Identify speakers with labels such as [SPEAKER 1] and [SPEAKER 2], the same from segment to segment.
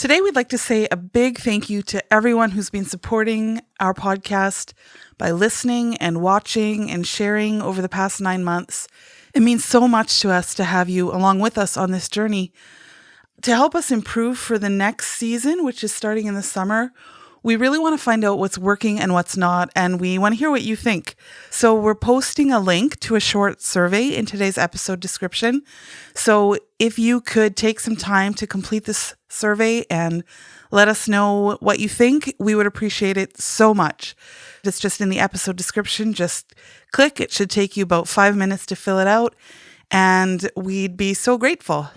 [SPEAKER 1] Today, we'd like to say a big thank you to everyone who's been supporting our podcast by listening and watching and sharing over the past 9 months. It means so much to us to have you along with us on this journey. To help us improve for the next season, which is starting in the summer, we really want to find out what's working and what's not, and we want to hear what you think. So we're posting a link to a short survey in today's episode description. So if you could take some time to complete this survey and let us know what you think, we would appreciate it so much. It's just in the episode description. Just click. It should take you about 5 minutes to fill it out, and we'd be so grateful.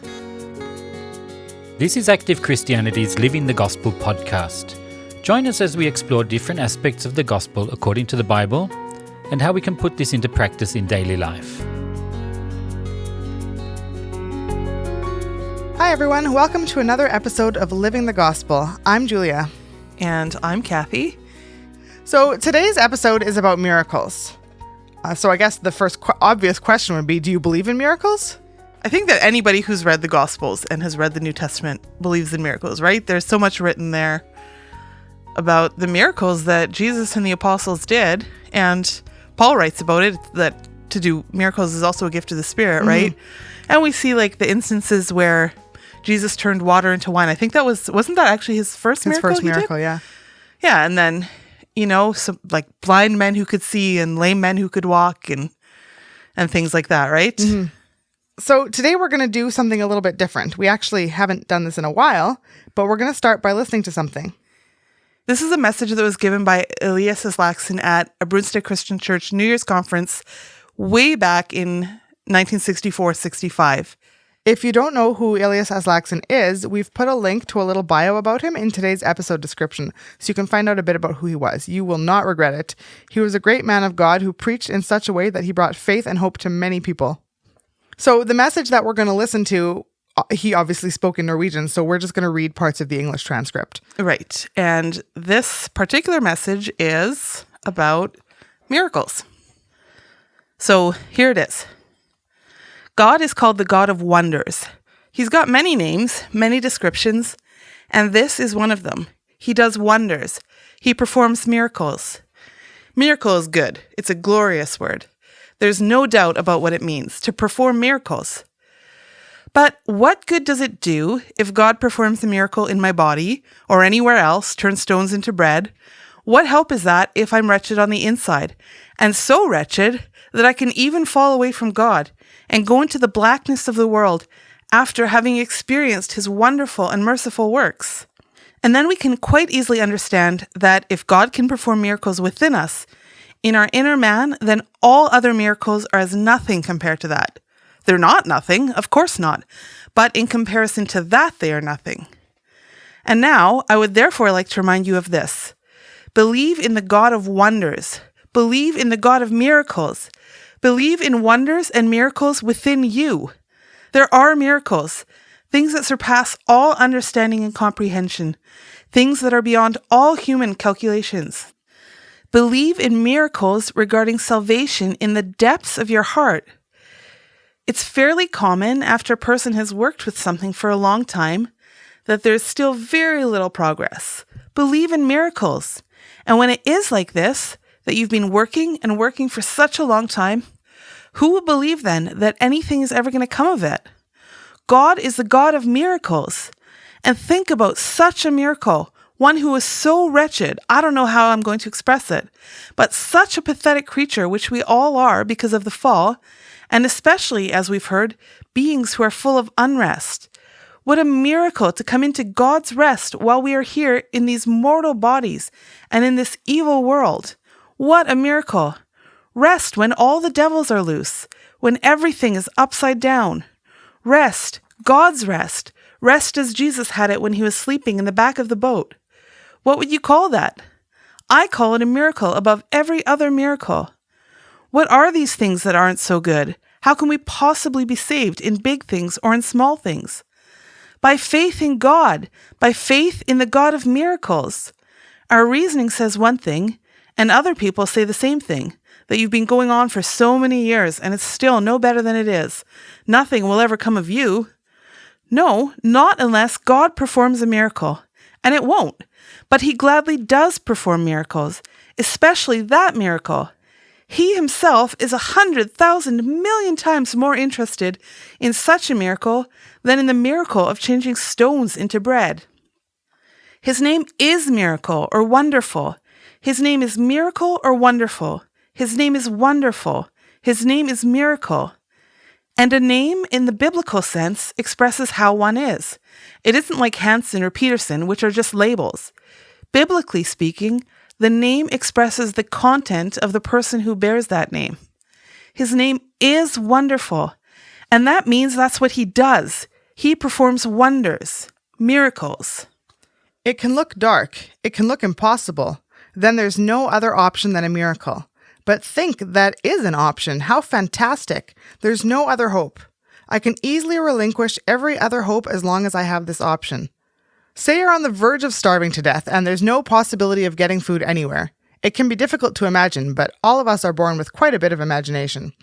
[SPEAKER 2] This is Active Christianity's Living the Gospel podcast. Join us as we explore different aspects of the gospel according to the Bible and how we can put this into practice in daily life.
[SPEAKER 3] Hi everyone, welcome to another episode of Living the Gospel. I'm Julia.
[SPEAKER 1] And I'm Kathy.
[SPEAKER 3] So today's episode is about miracles. So I guess the first obvious question would be, do you believe in miracles?
[SPEAKER 1] I think that anybody who's read the Gospels and has read the New Testament believes in miracles, right? There's so much written there about the miracles that Jesus and the apostles did. And Paul writes about it, that to do miracles is also a gift of the Spirit, right? And we see like the instances where Jesus turned water into wine. I think that wasn't that actually his first miracle?
[SPEAKER 3] His first miracle, yeah.
[SPEAKER 1] Yeah, and then, some like blind men who could see and lame men who could walk and things like that, right?
[SPEAKER 3] Mm-hmm. So today we're going to do something a little bit different. We actually haven't done this in a while, but we're going to start by listening to something.
[SPEAKER 1] This is a message that was given by Elias Aslaksen at a Brunstad Christian Church New Year's conference way back in 1964-65.
[SPEAKER 3] If you don't know who Elias Aslaksen is, we've put a link to a little bio about him in today's episode description, so you can find out a bit about who he was. You will not regret it. He was a great man of God who preached in such a way that he brought faith and hope to many people. So the message that we're going to listen to, he obviously spoke in Norwegian, so we're just going to read parts of the English transcript.
[SPEAKER 1] Right. And this particular message is about miracles. So here it is. God is called the God of wonders. He's got many names, many descriptions, and this is one of them. He does wonders. He performs miracles. Miracle is good. It's a glorious word. There's no doubt about what it means to perform miracles. But what good does it do if God performs a miracle in my body or anywhere else, turns stones into bread? What help is that if I'm wretched on the inside, and so wretched that I can even fall away from God and go into the blackness of the world after having experienced his wonderful and merciful works? And then we can quite easily understand that if God can perform miracles within us, in our inner man, then all other miracles are as nothing compared to that. They're not nothing, of course not, but in comparison to that, they are nothing. And now, I would therefore like to remind you of this. Believe in the God of wonders. Believe in the God of miracles. Believe in wonders and miracles within you. There are miracles, things that surpass all understanding and comprehension, things that are beyond all human calculations. Believe in miracles regarding salvation in the depths of your heart. It's fairly common after a person has worked with something for a long time that there's still very little progress. Believe in miracles. And when it is like this, that you've been working and working for such a long time, who will believe then that anything is ever going to come of it? God is the God of miracles. And think about such a miracle, one who is so wretched, I don't know how I'm going to express it, but such a pathetic creature, which we all are because of the fall, and especially, as we've heard, beings who are full of unrest. What a miracle to come into God's rest while we are here in these mortal bodies and in this evil world. What a miracle. Rest when all the devils are loose, when everything is upside down. Rest, God's rest. Rest as Jesus had it when he was sleeping in the back of the boat. What would you call that? I call it a miracle above every other miracle. What are these things that aren't so good? How can we possibly be saved in big things or in small things? By faith in God, by faith in the God of miracles. Our reasoning says one thing, and other people say the same thing, that you've been going on for so many years and it's still no better than it is. Nothing will ever come of you. No, not unless God performs a miracle. And it won't. But he gladly does perform miracles, especially that miracle. He himself is 100,000 million times more interested in such a miracle than in the miracle of changing stones into bread. His name is Miracle or Wonderful. His name is Miracle or Wonderful. His name is Wonderful. His name is Miracle. And a name in the biblical sense expresses how one is. It isn't like Hanson or Peterson, which are just labels. Biblically speaking, the name expresses the content of the person who bears that name. His name is Wonderful, and that means that's what he does. He performs wonders, miracles.
[SPEAKER 3] It can look dark. It can look impossible. Then there's no other option than a miracle. But think that is an option. How fantastic. There's no other hope. I can easily relinquish every other hope as long as I have this option. Say you're on the verge of starving to death and there's no possibility of getting food anywhere. It can be difficult to imagine, but all of us are born with quite a bit of imagination.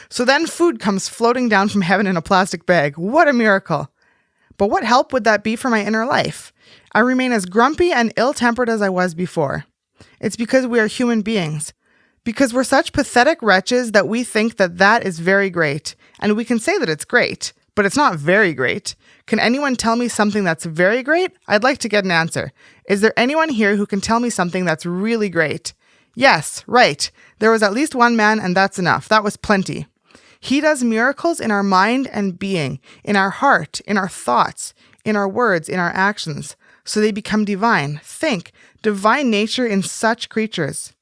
[SPEAKER 3] So then food comes floating down from heaven in a plastic bag. What a miracle. But what help would that be for my inner life? I remain as grumpy and ill-tempered as I was before. It's because we are human beings. Because we're such pathetic wretches that we think that that is very great. And we can say that it's great, but it's not very great. Can anyone tell me something that's very great? I'd like to get an answer. Is there anyone here who can tell me something that's really great? Yes, right. There was at least one man, and that's enough. That was plenty. He does miracles in our mind and being, in our heart, in our thoughts, in our words, in our actions, so they become divine. Think, divine nature in such creatures.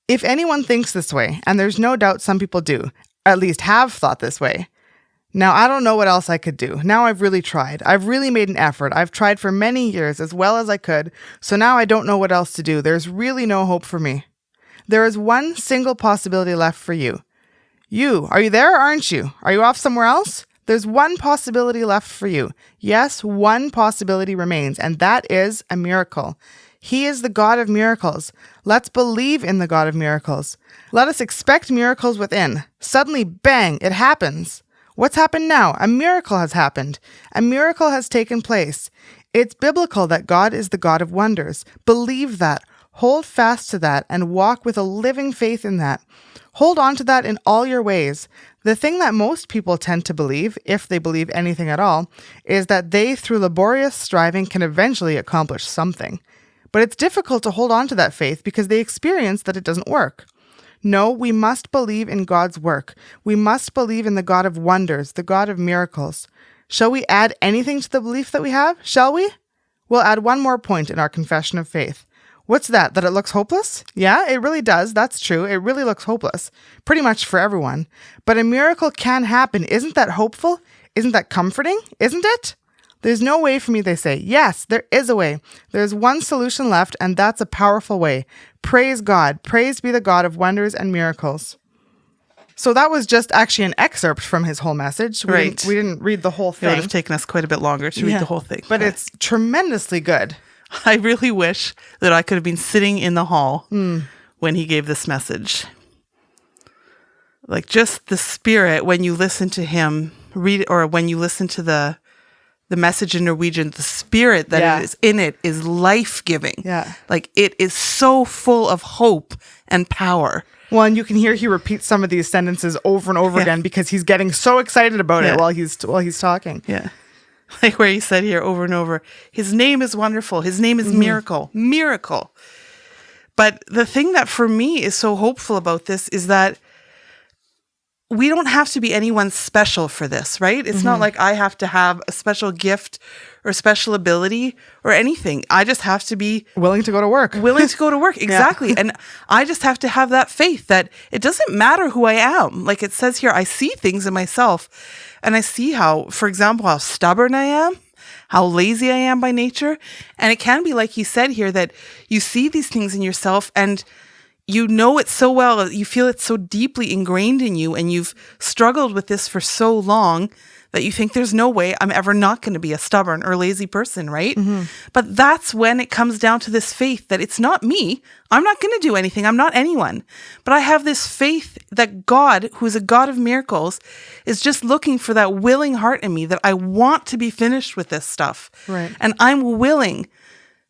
[SPEAKER 3] If anyone thinks this way, and there's no doubt some people do, at least have thought this way, now, I don't know what else I could do. Now I've really tried. I've really made an effort. I've tried for many years as well as I could, so now I don't know what else to do. There's really no hope for me. There is one single possibility left for you. You, are you there or aren't you? Are you off somewhere else? There's one possibility left for you. Yes, one possibility remains, and that is a miracle. He is the God of miracles. Let's believe in the God of miracles. Let us expect miracles within. Suddenly, bang, it happens. What's happened now? A miracle has happened. A miracle has taken place. It's biblical that God is the God of wonders. Believe that. Hold fast to that and walk with a living faith in that. Hold on to that in all your ways. The thing that most people tend to believe, if they believe anything at all, is that they, through laborious striving, can eventually accomplish something. But it's difficult to hold on to that faith because they experience that it doesn't work. No, we must believe in God's work. We must believe in the God of wonders, the God of miracles. Shall we add anything to the belief that we have? Shall we? We'll add one more point in our confession of faith. What's that? That it looks hopeless? Yeah, it really does. That's true. It really looks hopeless. Pretty much for everyone. But a miracle can happen. Isn't that hopeful? Isn't that comforting? Isn't it? There's no way for me, they say. Yes, there is a way. There's one solution left, and that's a powerful way. Praise God. Praise be the God of wonders and miracles. So that was just actually an excerpt from his whole message. We didn't read the whole
[SPEAKER 1] It
[SPEAKER 3] thing.
[SPEAKER 1] would have taken us quite a bit longer to read the whole thing.
[SPEAKER 3] But it's tremendously good.
[SPEAKER 1] I really wish that I could have been sitting in the hall when he gave this message. Like just the spirit, when you listen to him read, or when you listen to the message in Norwegian, the spirit that is in it is life-giving.
[SPEAKER 3] Yeah.
[SPEAKER 1] Like it is so full of hope and power.
[SPEAKER 3] Well, and you can hear he repeats some of these sentences over and over again because he's getting so excited about it while he's talking.
[SPEAKER 1] Yeah. Like where he said here over and over, his name is wonderful. His name is miracle. Miracle. But the thing that for me is so hopeful about this is that we don't have to be anyone special for this, right? It's not like I have to have a special gift or special ability or anything. I just have to be
[SPEAKER 3] willing to go to work.
[SPEAKER 1] Exactly. And I just have to have that faith that it doesn't matter who I am. Like it says here, I see things in myself and I see how, for example, how stubborn I am, how lazy I am by nature. And it can be like he said here that you see these things in yourself and you know it so well, you feel it so deeply ingrained in you, and you've struggled with this for so long that you think there's no way I'm ever not going to be a stubborn or lazy person, right? But that's when it comes down to this faith that it's not me. I'm not going to do anything. I'm not anyone. But I have this faith that God, who is a God of miracles, is just looking for that willing heart in me, that I want to be finished with this stuff.
[SPEAKER 3] Right.
[SPEAKER 1] And I'm willing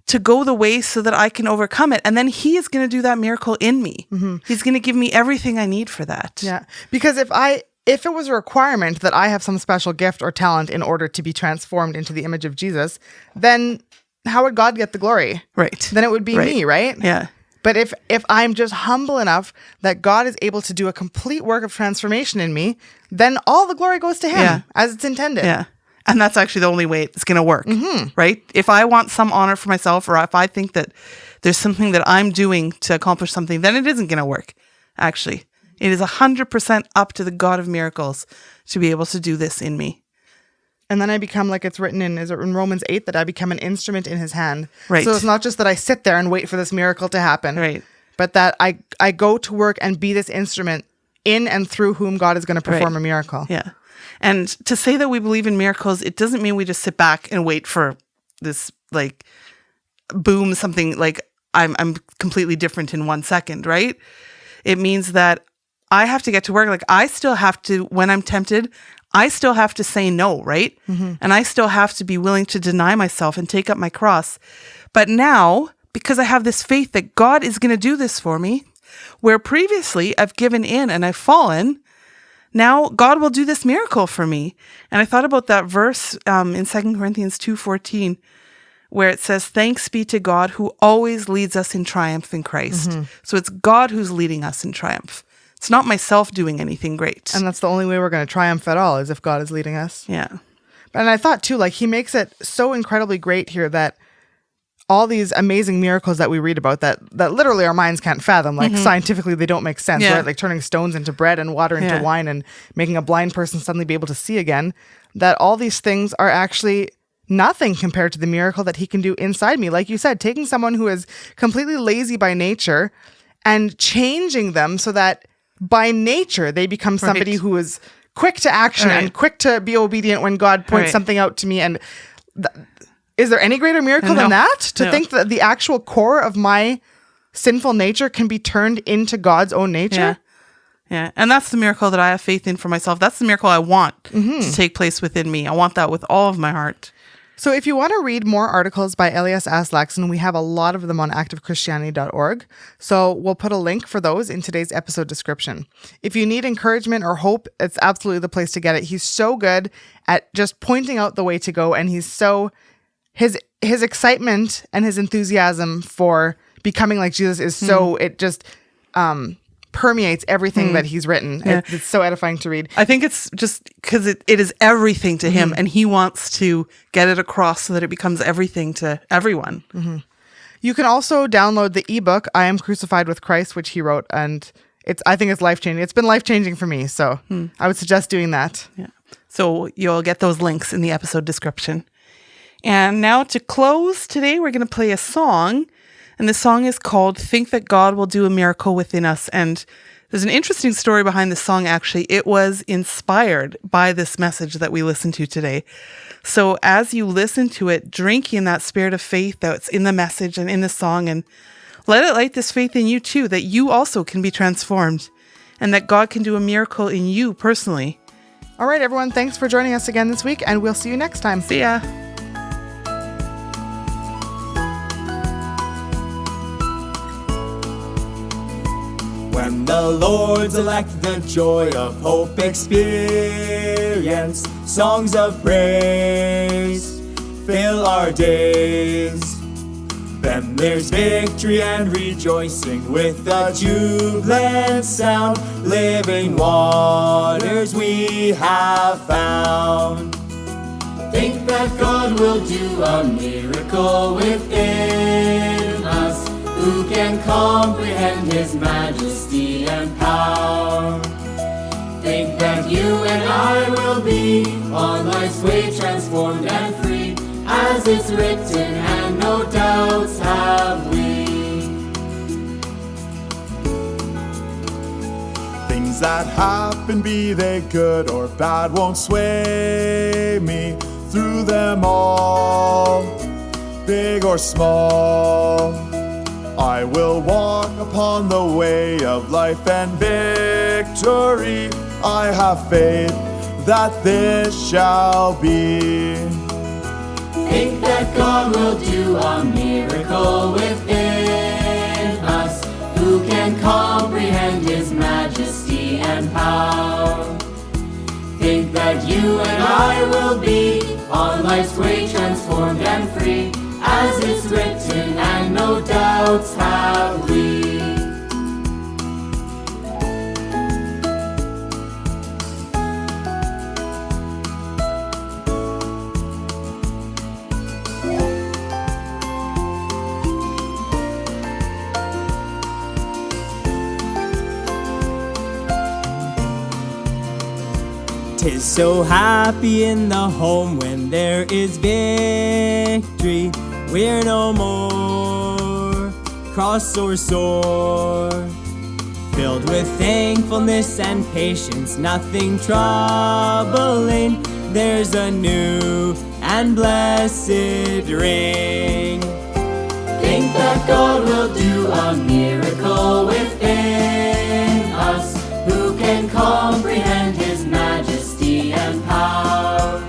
[SPEAKER 1] to go the way so that I can overcome it. And then he is going to do that miracle in me. He's going to give me everything I need for that.
[SPEAKER 3] Yeah. Because if it was a requirement that I have some special gift or talent in order to be transformed into the image of Jesus, then how would God get the glory?
[SPEAKER 1] Right.
[SPEAKER 3] Then it would be me, right?
[SPEAKER 1] Yeah.
[SPEAKER 3] But if I'm just humble enough that God is able to do a complete work of transformation in me, then all the glory goes to him as it's intended.
[SPEAKER 1] Yeah. And that's actually the only way it's going to work, right? If I want some honor for myself, or if I think that there's something that I'm doing to accomplish something, then it isn't going to work, actually. It is 100% up to the God of miracles to be able to do this in me.
[SPEAKER 3] And then I become, like it's written in Romans 8, that I become an instrument in his hand.
[SPEAKER 1] Right.
[SPEAKER 3] So it's not just that I sit there and wait for this miracle to happen.
[SPEAKER 1] Right.
[SPEAKER 3] But that I go to work and be this instrument in and through whom God is going to perform a miracle.
[SPEAKER 1] Yeah. And to say that we believe in miracles, it doesn't mean we just sit back and wait for this, like, boom, something like I'm completely different in 1 second, right? It means that I have to get to work. Like, I still have to, when I'm tempted, I still have to say no, right? And I still have to be willing to deny myself and take up my cross. But now, because I have this faith that God is going to do this for me, where previously I've given in and I've fallen, now God will do this miracle for me. And I thought about that verse in 2 Corinthians 2:14, where it says, "Thanks be to God who always leads us in triumph in Christ." So it's God who's leading us in triumph. It's not myself doing anything great.
[SPEAKER 3] And that's the only way we're going to triumph at all, is if God is leading us.
[SPEAKER 1] Yeah.
[SPEAKER 3] And I thought too, like, he makes it so incredibly great here that all these amazing miracles that we read about that literally our minds can't fathom, like scientifically they don't make sense, right? Like turning stones into bread and water into wine and making a blind person suddenly be able to see again, that all these things are actually nothing compared to the miracle that he can do inside me. Like you said, taking someone who is completely lazy by nature and changing them so that by nature they become somebody who is quick to action and quick to be obedient when God points something out to me. And is there any greater miracle than that? To think that the actual core of my sinful nature can be turned into God's own nature?
[SPEAKER 1] Yeah. And that's the miracle that I have faith in for myself. That's the miracle I want to take place within me. I want that with all of my heart.
[SPEAKER 3] So if you want to read more articles by Elias Aslaksen, we have a lot of them on activechristianity.org. So we'll put a link for those in today's episode description. If you need encouragement or hope, it's absolutely the place to get it. He's so good at just pointing out the way to go, and he's so... His excitement and his enthusiasm for becoming like Jesus is so, it just permeates everything that he's written. It's so edifying to read.
[SPEAKER 1] I think it's just because it is everything to him, and he wants to get it across so that it becomes everything to everyone.
[SPEAKER 3] You can also download the ebook, I Am Crucified with Christ, which he wrote, and I think it's life-changing. It's been life-changing for me, so I would suggest doing that.
[SPEAKER 1] Yeah. So you'll get those links in the episode description. And now to close today, we're going to play a song. And the song is called Think That God Will Do a Miracle Within Us. And there's an interesting story behind this song, actually. It was inspired by this message that we listened to today. So as you listen to it, drink in that spirit of faith that's in the message and in the song. And let it light this faith in you too, that you also can be transformed. And that God can do a miracle in you personally.
[SPEAKER 3] All right, everyone. Thanks for joining us again this week. And we'll see you next time.
[SPEAKER 1] See ya.
[SPEAKER 4] When the Lord's elect, the joy of hope experience, songs of praise fill our days. Then there's victory and rejoicing with a jubilant sound, living waters we have found. Think that God will do a miracle within us. Who can comprehend His majesty and power? Think that you and I will be on life's way transformed and free, as it's written, and no doubts have we. Things that happen, be they good or bad, won't sway me through them all, big or small. I will walk upon the way of life and victory. I have faith that this shall be.
[SPEAKER 5] Think that God will do a miracle within us. Who can comprehend His majesty and power? Think that you and I will be on life's way transformed and free, as it's written, and no doubts have we.
[SPEAKER 6] Tis so happy in the home when there is victory. We're no more cross or sore, filled with thankfulness and patience, nothing troubling. There's a new and blessed ring.
[SPEAKER 5] Think that God will do a miracle within us. Who can comprehend His majesty and power?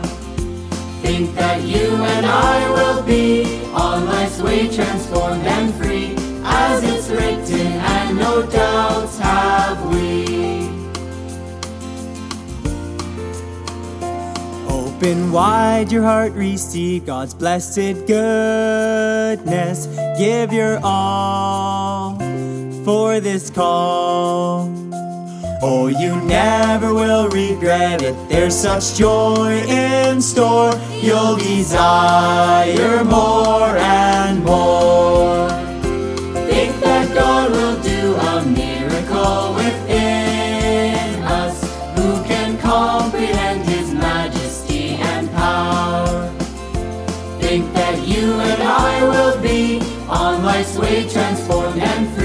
[SPEAKER 5] Think that you and I will be on life's way transformed and free, as it's written, and no doubts have we.
[SPEAKER 6] Open wide your heart, receive God's blessed goodness. Give your all for this call. Oh, you never will regret it. There's such joy in store. You'll desire more and more.
[SPEAKER 5] Think that God will do a miracle within us. Who can comprehend His majesty and power? Think that you and I will be on life's way transformed and free,